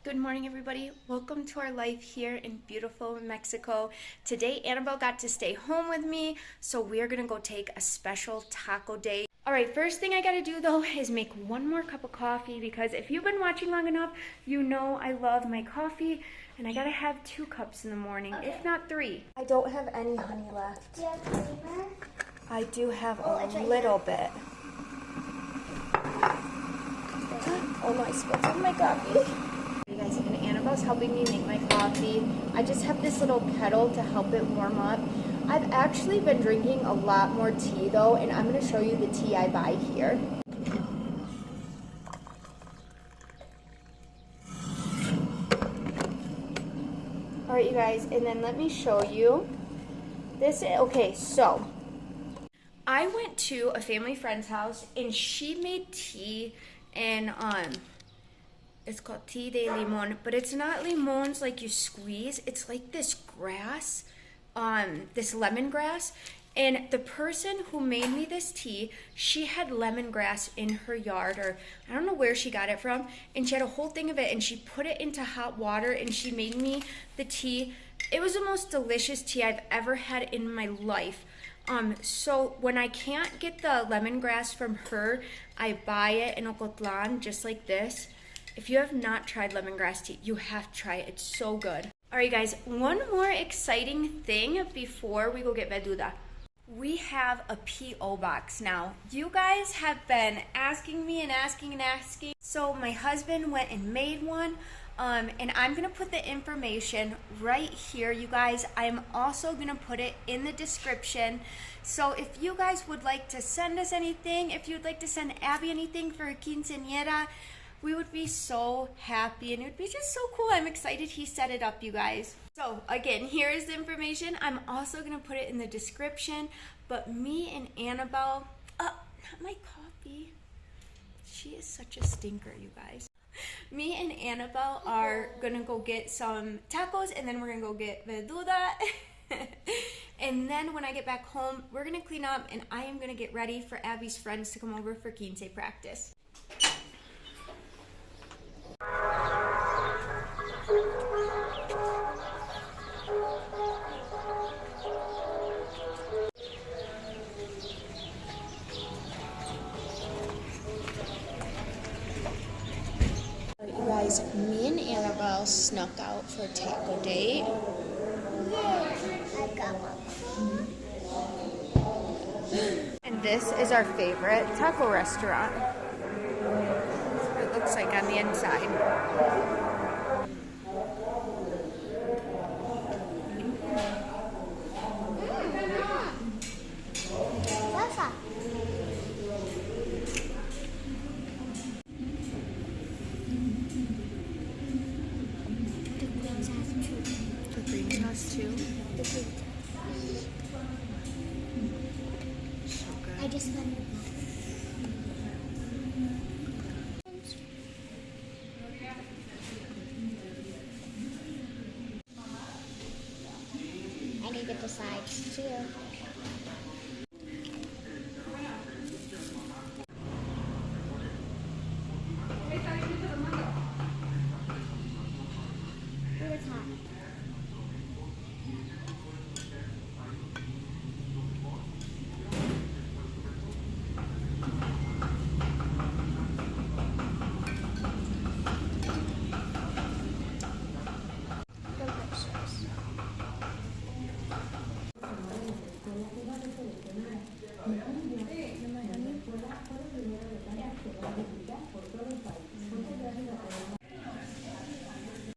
Good morning, everybody. Welcome to our life here in beautiful Mexico. Today, Annabelle got to stay home with me, so we're gonna go take a special taco day. All right, first thing I gotta do though is make one more cup of coffee because if you've been watching long enough, you know I love my coffee and I gotta have 2 cups in the morning, if not 3. I don't have any honey left. Do you have creamer? I do have a little bit. Oh no, I spilled on my coffee. You guys, and Annabelle's helping me make my coffee. I just have this little kettle to help it warm up. I've actually been drinking a lot more tea though, and I'm going to show you the tea I buy here. Alright you guys, and then let me show you this. Okay, so I went to a family friend's house and she made tea and it's called tea de limon, but it's not limons like you squeeze. It's like this grass, this lemongrass. And the person who made me this tea, she had lemongrass in her yard, or I don't know where she got it from. And she had a whole thing of it, and she put it into hot water, and she made me the tea. It was the most delicious tea I've ever had in my life. So when I can't get the lemongrass from her, I buy it in Ocotlan, just like this. If you have not tried lemongrass tea, you have to try it. It's so good. All right, guys, one more exciting thing before we go get Veduda. We have a P.O. box now. You guys have been asking me and asking. So my husband went and made one. And I'm going to put the information right here, you guys. I'm also going to put it in the description. So if you guys would like to send us anything, if you'd like to send Abby anything for her quinceañera, we would be so happy and it would be just so cool. I'm excited he set it up, you guys. So again, here's the information. I'm also going to put it in the description. But me and Annabelle, not my coffee. She is such a stinker, you guys. Me and Annabelle are going to go get some tacos and then we're going to go get Veduda. And then when I get back home, we're going to clean up and I am going to get ready for Abby's friends to come over for quince practice. Guys, me and Annabelle snuck out for a taco date. Yeah, I got one. And this is our favorite taco restaurant. That's what it looks like on the inside. Too. So good. I just went. I need to get the sides too. It's hot.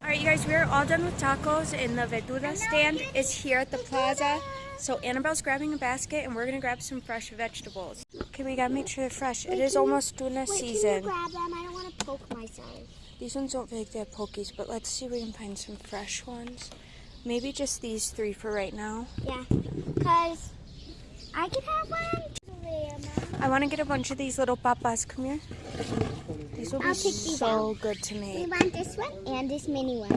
Alright, you guys, we're all done with tacos and the Veduda stand is here at the plaza. So Annabelle's grabbing a basket and we're going to grab some fresh vegetables. Okay, we got to make sure they're fresh. It is almost tuna season. Can you grab them? I don't want to poke myself. These ones don't feel like they have pokies, but let's see if we can find some fresh ones. Maybe just these 3 for right now. Yeah, because I can have one. I want to get a bunch of these little papas. Come here. These will be so good to make. We want this one and this mini one.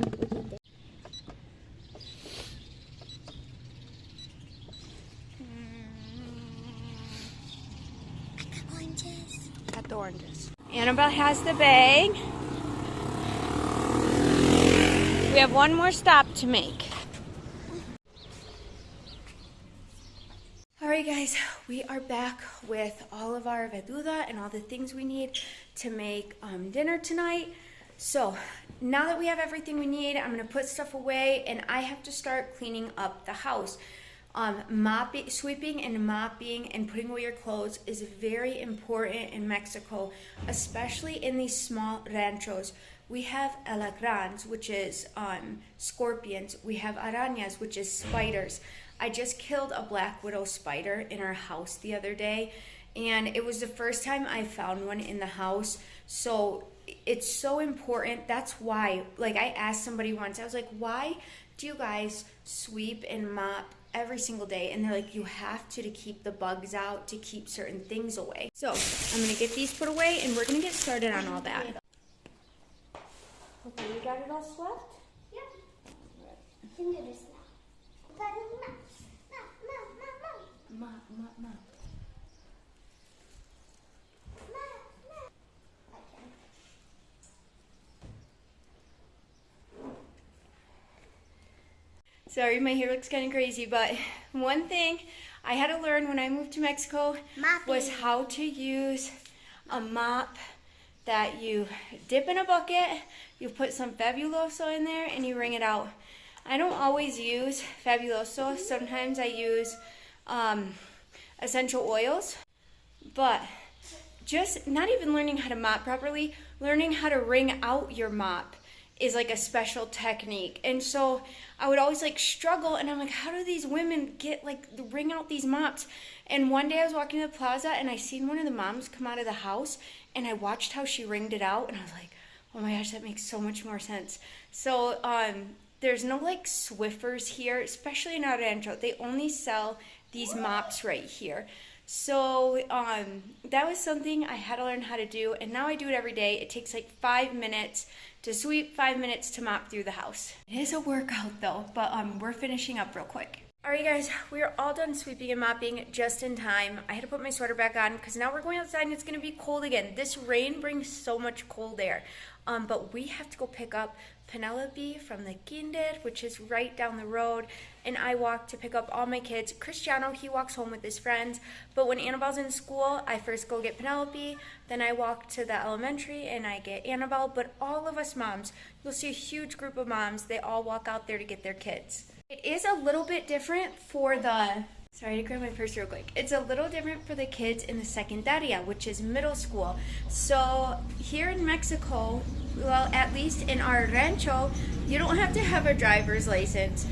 I got oranges. Got the oranges. Annabelle has the bag. have one more stop to make. Alright guys, we are back with all of our verduda and all the things we need to make dinner tonight. So now that we have everything we need, I'm going to put stuff away and I have to start cleaning up the house. Sweeping and mopping and putting away your clothes is very important in Mexico, especially in these small ranchos. We have alacrans, which is scorpions. We have arañas, which is spiders. I just killed a black widow spider in our house the other day, and it was the first time I found one in the house. So it's so important. That's why, like, I asked somebody once, I was like, why do you guys sweep and mop every single day? And they're like, you have to keep the bugs out, to keep certain things away. So I'm gonna get these put away and we're gonna get started on all that. Okay, you got it all swept? Yep. I can do this now. Mop. Sorry, my hair looks kind of crazy, but one thing I had to learn when I moved to Mexico was how to use a mop that you dip in a bucket, you put some Fabuloso in there, and you wring it out. I don't always use Fabuloso. Sometimes I use essential oils, but just not even learning how to mop properly, learning how to wring out your mop is like a special technique. And so I would always like struggle, and I'm like, how do these women get like wring out these mops? And one day I was walking to the plaza and I seen one of the moms come out of the house and I watched how she wringed it out, and I was like, oh my gosh, that makes so much more sense. So there's no like Swiffers here, especially in our rancho. They only sell these mops right here. So that was something I had to learn how to do, and now I do it every day. It takes like 5 minutes to sweep, 5 minutes to mop through the house. It is a workout though, but we're finishing up real quick. Alright guys, we are all done sweeping and mopping just in time. I had to put my sweater back on because now we're going outside and it's going to be cold again. This rain brings so much cold air. But we have to go pick up Penelope from the kinder, which is right down the road, and I walk to pick up all my kids. Cristiano, he walks home with his friends, but when Annabelle's in school, I first go get Penelope, then I walk to the elementary and I get Annabelle. But all of us moms, you'll see a huge group of moms, they all walk out there to get their kids. It is a little bit different for the... Sorry to grab my purse real quick. It's a little different for the kids in the secundaria, which is middle school. So here in Mexico, well, at least in our rancho, you don't have to have a driver's license.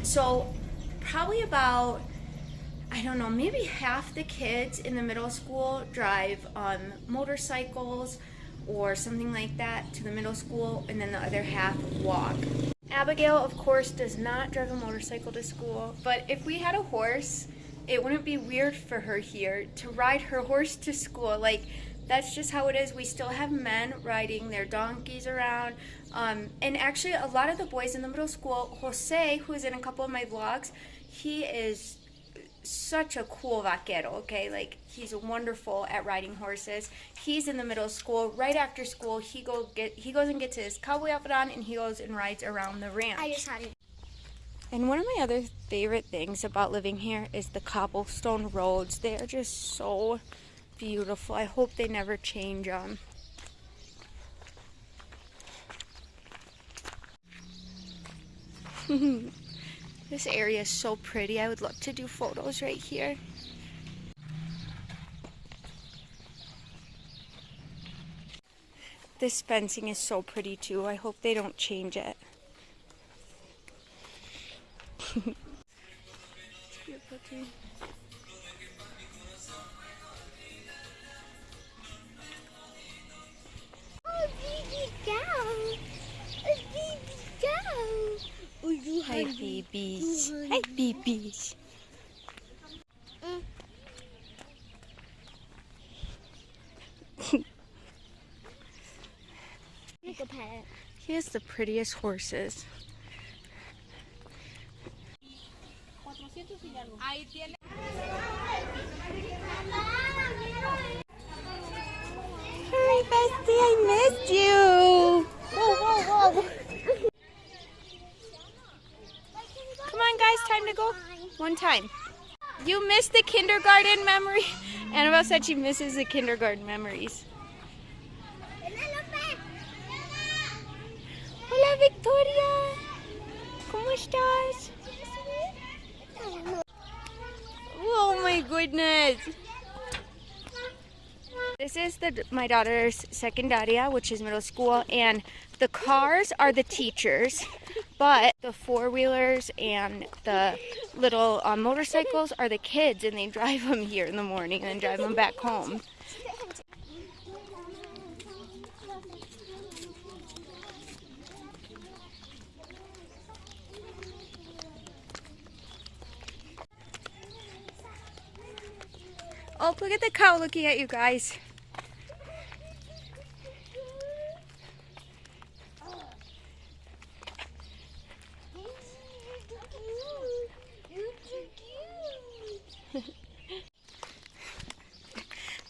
So probably about, I don't know, maybe half the kids in the middle school drive motorcycles or something like that to the middle school, and then the other half walk. Abigail, of course, does not drive a motorcycle to school, but if we had a horse, it wouldn't be weird for her here to ride her horse to school. Like, that's just how it is. We still have men riding their donkeys around. And actually, a lot of the boys in the middle school, Jose, who's in a couple of my vlogs, he is such a cool vaquero, okay? Like, he's wonderful at riding horses. He's in the middle school. Right after school, he goes and gets his cowboy outfit on, and he goes and rides around the ranch. I just had it. And one of my other favorite things about living here is the cobblestone roads. They are just so beautiful. I hope they never change them. This area is so pretty. I would love to do photos right here. This fencing is so pretty too. I hope they don't change it. Beautiful too. Oh, baby cow. A baby cow. Hi, babies. Hi, babies. Make a pet. He has the prettiest horses. Hi, bestie. I missed you. Whoa, whoa, whoa. to go? One time. You missed the kindergarten memory? Annabelle said she misses the kindergarten memories. Hola, Victoria. ¿Cómo estás? Oh my goodness. This is my daughter's secundaria, which is middle school, and the cars are the teachers, but the four-wheelers and the little motorcycles are the kids, and they drive them here in the morning and then drive them back home. Oh, look at the cow looking at you guys.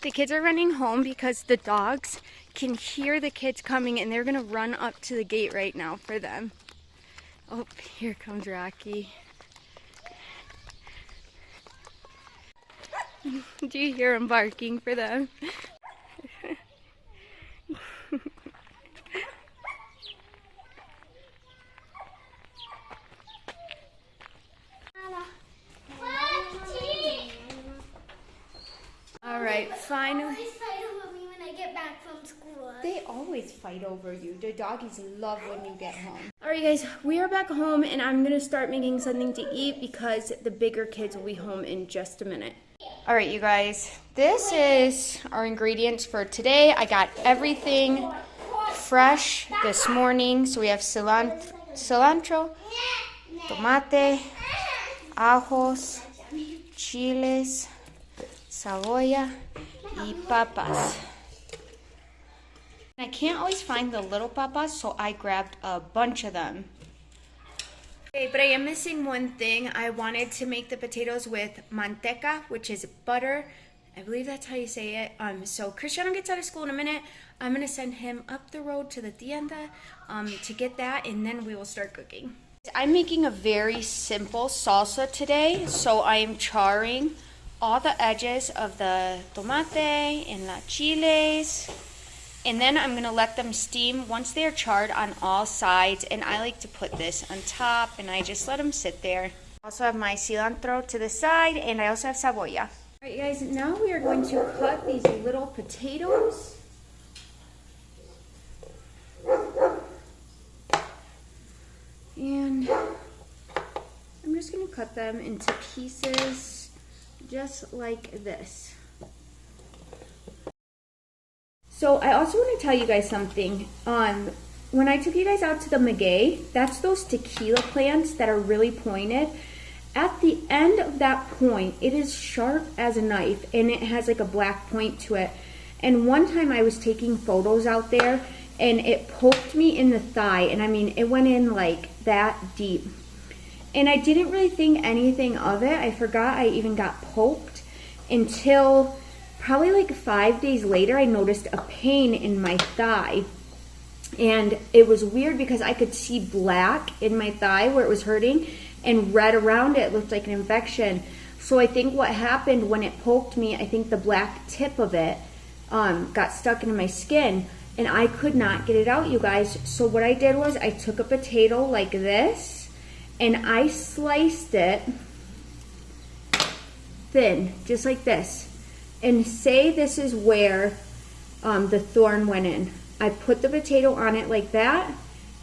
The kids are running home because the dogs can hear the kids coming and they're going to run up to the gate right now for them. Oh, here comes Rocky. Do you hear him barking for them? All right, finally. They always fight over me when I get back from school. They always fight over you. The doggies love when you get home. All right, guys, we are back home, and I'm going to start making something to eat because the bigger kids will be home in just a minute. All right, you guys, this is our ingredients for today. I got everything fresh this morning. So we have cilantro, tomate, ajos, chiles, cebolla, y papas. I can't always find the little papas, so I grabbed a bunch of them. Okay, but I am missing one thing. I wanted to make the potatoes with manteca, which is butter. I believe that's how you say it. So Cristiano gets out of school in a minute. I'm going to send him up the road to the tienda to get that, and then we will start cooking. I'm making a very simple salsa today, so I am charring all the edges of the tomate and the chiles. And then I'm going to let them steam once they're charred on all sides. And I like to put this on top, and I just let them sit there. I also have my cilantro to the side, and I also have cebolla. All right, guys, now we are going to cut these little potatoes. And I'm just going to cut them into pieces just like this. So I also want to tell you guys something. When I took you guys out to the maguey, that's those tequila plants that are really pointed. At the end of that point, it is sharp as a knife, and it has like a black point to it. And one time I was taking photos out there, and it poked me in the thigh, and I mean, it went in like that deep. And I didn't really think anything of it. I forgot I even got poked until probably like 5 days later, I noticed a pain in my thigh. And it was weird because I could see black in my thigh where it was hurting, and red around it looked like an infection. So I think what happened when it poked me, I think the black tip of it got stuck into my skin, and I could not get it out, you guys. So what I did was I took a potato like this, and I sliced it thin, just like this. And say this is where the thorn went in. I put the potato on it like that,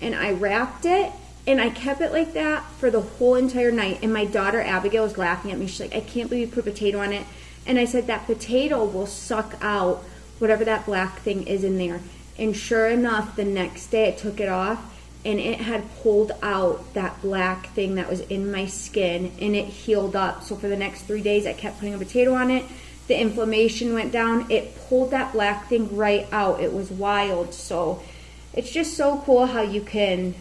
and I wrapped it, and I kept it like that for the whole entire night. And my daughter Abigail was laughing at me. She's like, I can't believe you put a potato on it. And I said, that potato will suck out whatever that black thing is in there. And sure enough, the next day I took it off, and it had pulled out that black thing that was in my skin, and it healed up. So for the next 3 days, I kept putting a potato on it. The inflammation went down. It pulled that black thing right out. It was wild. So it's just so cool how you can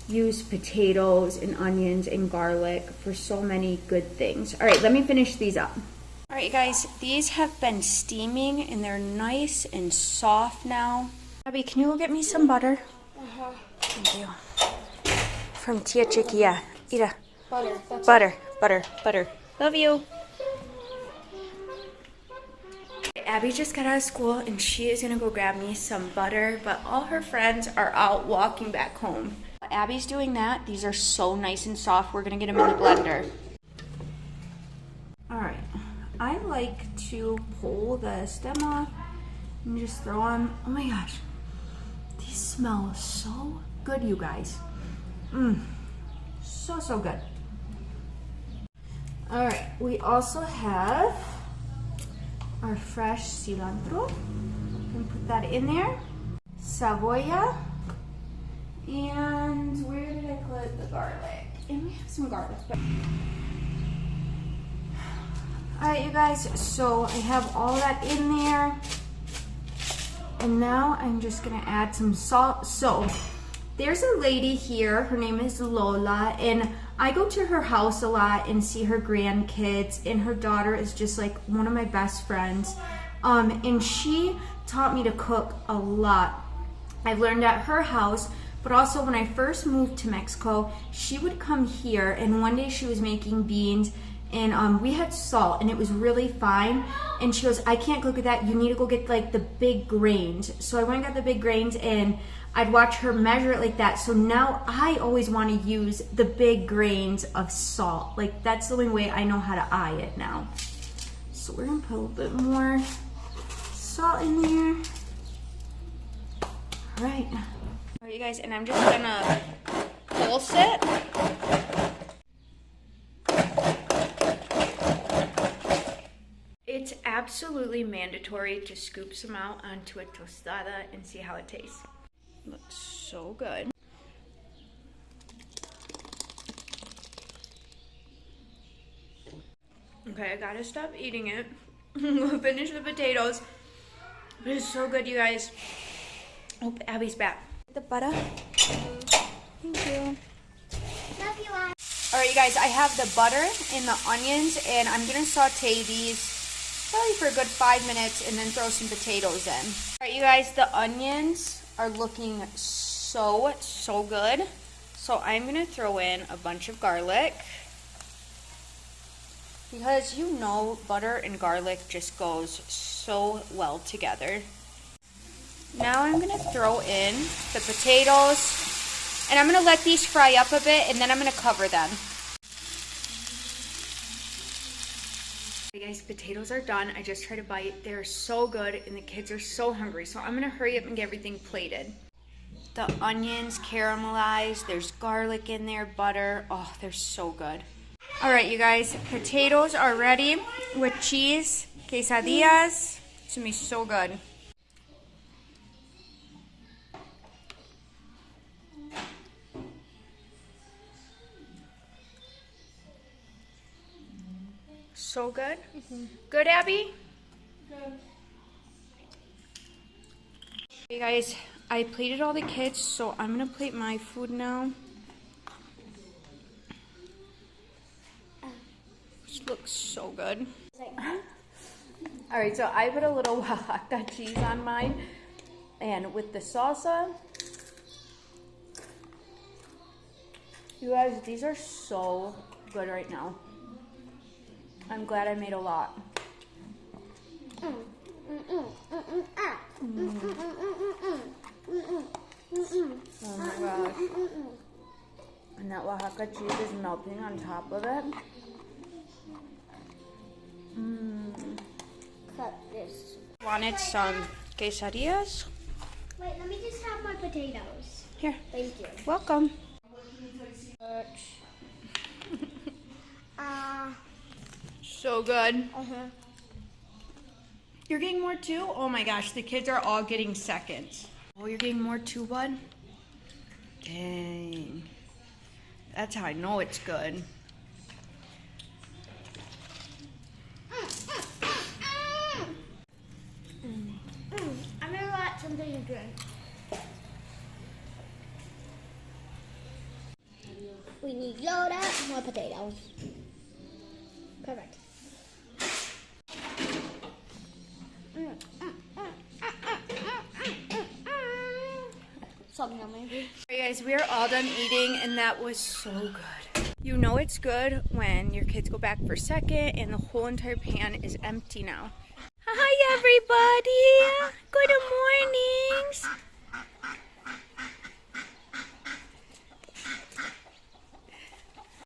use potatoes and onions and garlic for so many good things. All right, let me finish these up. All right, guys, these have been steaming, and they're nice and soft now. Abby, can you go get me some butter? Thank you. From Tia Chiquilla. Ira. Butter. Butter, butter. Love you. Abby just got out of school and she is gonna go grab me some butter, but all her friends are out walking back home. Abby's doing that. These are so nice and soft. We're gonna get them in the blender. All right, I like to pull the stem off and just throw them. Oh my gosh, these smell so good, you guys. So good. All right, we also have our fresh cilantro. And put that in there. Savoya. And where did I put the garlic? And we have some garlic. But... all right, you guys, so I have all that in there. And now I'm just gonna add some salt. So there's a lady here, her name is Lola, and I go to her house a lot and see her grandkids, and her daughter is just like one of my best friends. And she taught me to cook a lot. I've learned at her house, but also when I first moved to Mexico, she would come here, and one day she was making beans, and we had salt, and it was really fine. And she goes, I can't cook with that. You need to go get like the big grains. So I went and got the big grains, and I'd watch her measure it like that. So now I always want to use the big grains of salt. Like that's the only way I know how to eye it now. So we're gonna put a little bit more salt in there. All right, you guys, and I'm just gonna pulse it. It's absolutely mandatory to scoop some out onto a tostada and see how it tastes. Looks so good. Okay, I gotta stop eating it. We'll finish the potatoes. But it's so good, you guys. Oh, Abby's back. The butter. Thank you. Love you, Anne. Alright, you guys, I have the butter and the onions, and I'm gonna saute these probably for a good 5 minutes and then throw some potatoes in. Alright, you guys, the onions are looking so good. So I'm gonna throw in a bunch of garlic, because you know butter and garlic just goes so well together. Now I'm gonna throw in the potatoes, and I'm gonna let these fry up a bit, and then I'm gonna cover them. Hey guys, potatoes are done. I just tried a bite. They're so good, and the kids are so hungry, so I'm gonna hurry up and get everything plated. The onions caramelized, there's garlic in there, butter. Oh, they're so good. All right, you guys, potatoes are ready with cheese, quesadillas. It's gonna be so good. So good. Good, Abby? Good. Hey guys, I plated all the kids, so I'm gonna plate my food now. Which looks so good. All right, so I put a little Oaxaca cheese on mine, and with the salsa, you guys, these are so good right now. I'm glad I made a lot. Oh my gosh. And that Oaxaca cheese is melting on top of it. Cut this. Wanted some quesadillas? Wait, let me just have my potatoes. Here. Thank you. Welcome. So good. You're getting more too? Oh my gosh, the kids are all getting seconds. Oh, you're getting more too, bud? Dang. That's how I know it's good. I'm gonna want something to drink. We need Yoda, more potatoes. Perfect. So yummy. Alright guys, we are all done eating, and that was so good. You know it's good when your kids go back for second and the whole entire pan is empty now. Hi everybody! Good mornings!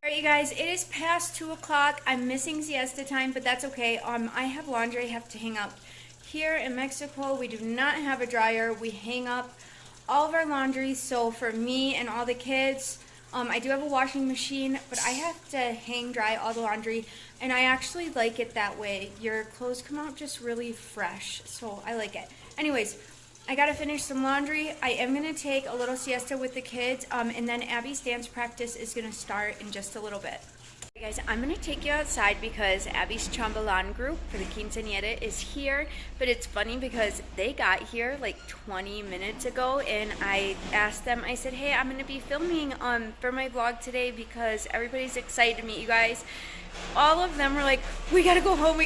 Alright you guys, it is past 2 o'clock. I'm missing siesta time, but that's okay. I have laundry I have to hang up. Here in Mexico, we do not have a dryer. We hang up all of our laundry, so for me and all the kids, I do have a washing machine, but I have to hang dry all the laundry, and I actually like it that way. Your clothes come out just really fresh, so I like it. Anyways, I gotta finish some laundry. I am gonna take a little siesta with the kids, and then Abby's dance practice is gonna start in just a little bit. Hey guys, I'm gonna take you outside because Abby's Chambalan group for the Quinceañera is here, but it's funny because they got here like 20 minutes ago, and I asked them, I said, hey, I'm gonna be filming for my vlog today because everybody's excited to meet you guys. All of them were like, we gotta go home,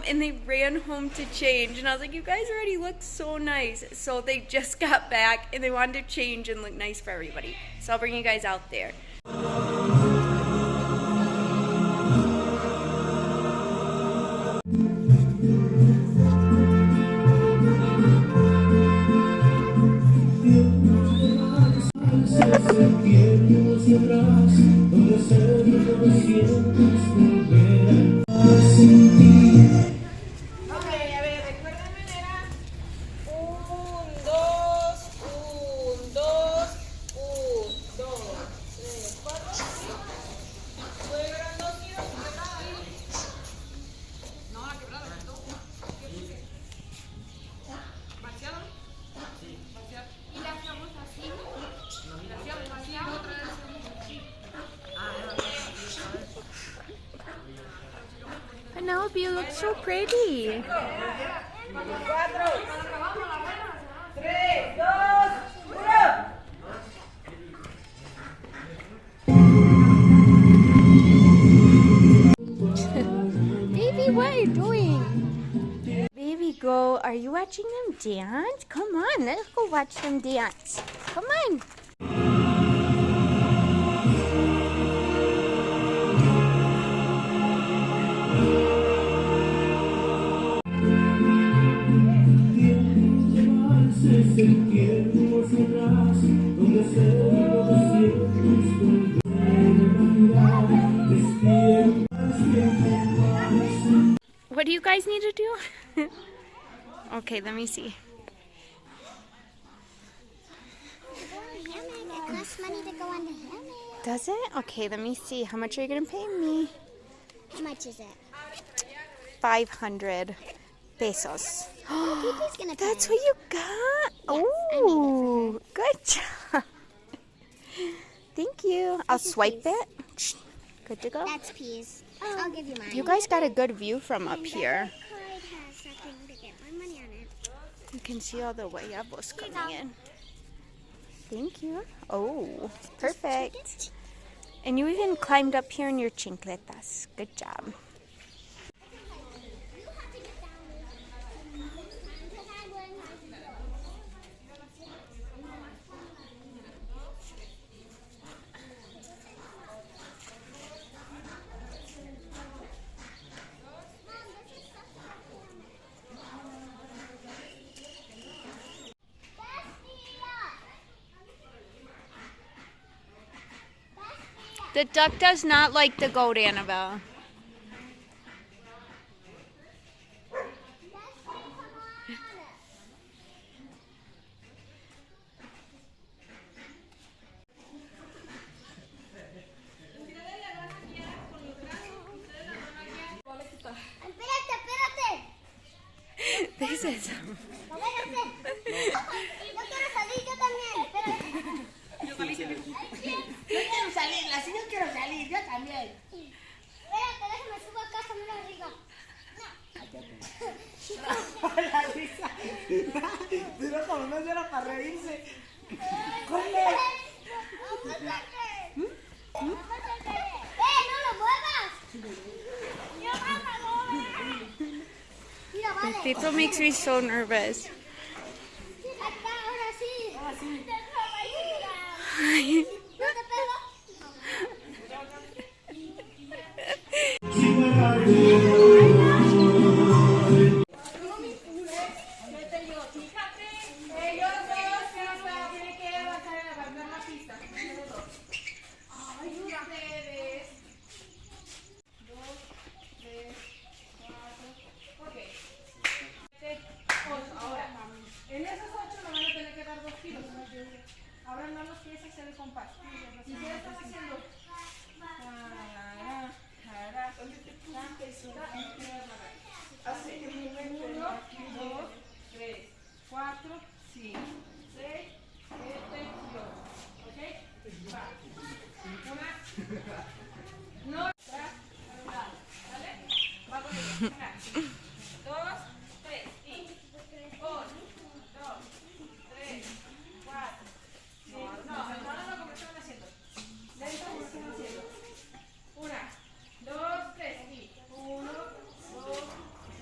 and they ran home to change, and I was like, you guys already look so nice. So they just got back and they wanted to change and look nice for everybody. So I'll bring you guys out there. Penelope, you look so pretty. Baby, what are you doing? Baby, go. Are you watching them dance? Come on, let's go watch them dance. Come on. What do you guys need to do? Okay, let me see. It costs money to go on the hammock. Does it? Okay, let me see. How much are you going to pay me? How much is it? 500 pesos. Pipi's gonna pay. That's what you got? Yes, Oh, good job. Thank you. I'll swipe it. Good to go. That's peas. I'll give you mine. You guys got a good view from up here. Card has something to get my money on it. You can see all the guayabos coming in. Thank you. Oh, perfect. And you even climbed up here in your chincletas. Good job. The duck does not like the goat, Annabelle. This is... Yo quiero salir, yo también. Espérate. Yo quiero salir, así yo quiero salir, yo también. Espérate, déjame subo acá con una riga. La risa. Pero como no era para reírse. ¡Corre! ¡No lo muevas! Mira, vale. Tito makes me so nervous. Acá, ahora sí. Ahora sí. ¿No te pego? vas. ¿Y qué estás haciendo? Hace 1, 2, 3, 4, 5, 6, 7 y 8. ¿Ok? Va. Una. No. Atrás. ¿Vale? Va con ella. Una. 2, 3 y 1, 2, 3, 4. No, como estaban haciendo. Lento como estaban haciendo. 1, 2, 3 y 1, 2,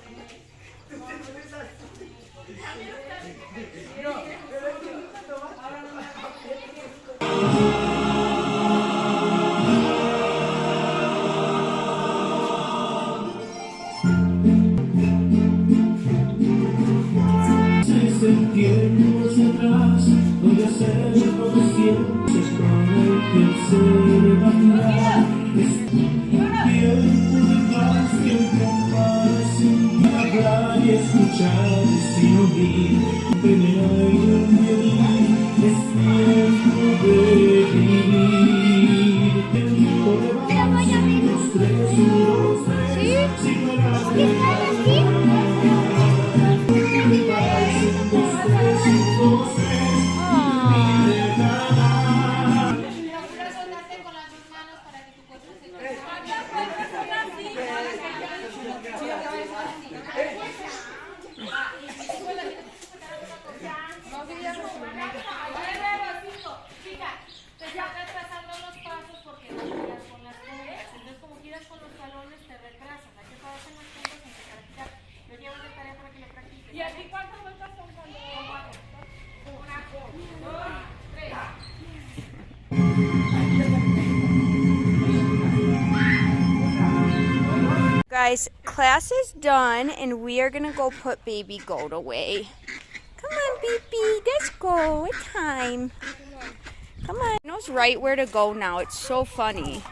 3, 4. Tiempos atrás, voy a hacer lo que siempre con el que se va a mirar. Es tiempo de paz, tiempo para sin hablar y escuchar sin oír. Tener aire en violín, es tiempo de vivir. Tiempo de balance, 1, 2, 3, 1, 2, 3. Si no era ¿Y aquí cuántas vueltas son cuando? 1, 2, 3. Guys, class is done and we are gonna go put baby goat away. Come on, baby, let's go. It's time. Come on. He knows right where to go now. It's so funny.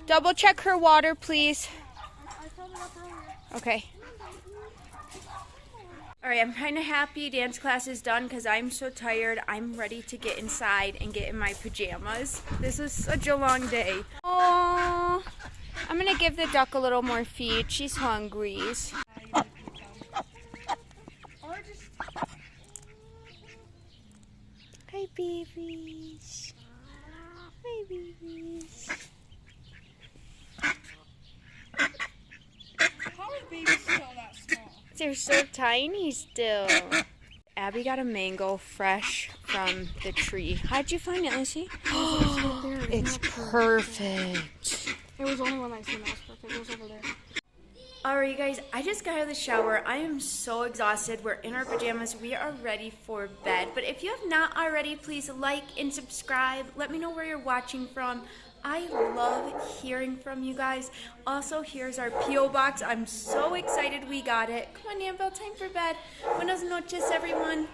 Double check her water, please. Okay. Alright, I'm kind of happy dance class is done because I'm so tired. I'm ready to get inside and get in my pajamas. This was such a long day. Oh, I'm going to give the duck a little more feed. She's hungry. Hi, babies. Hi, babies. How are babies still that small? They're so tiny still. Abby got a mango fresh from the tree. How'd you find it, Lucy? It's perfect. It was only one I seen that was perfect. It was over there. Alright, you guys, I just got out of the shower. I am so exhausted. We're in our pajamas. We are ready for bed. But if you have not already, please like and subscribe. Let me know where you're watching from. I love hearing from you guys. Also, here's our P.O. box. I'm so excited we got it. Come on, Annabelle, time for bed. Buenas noches, everyone.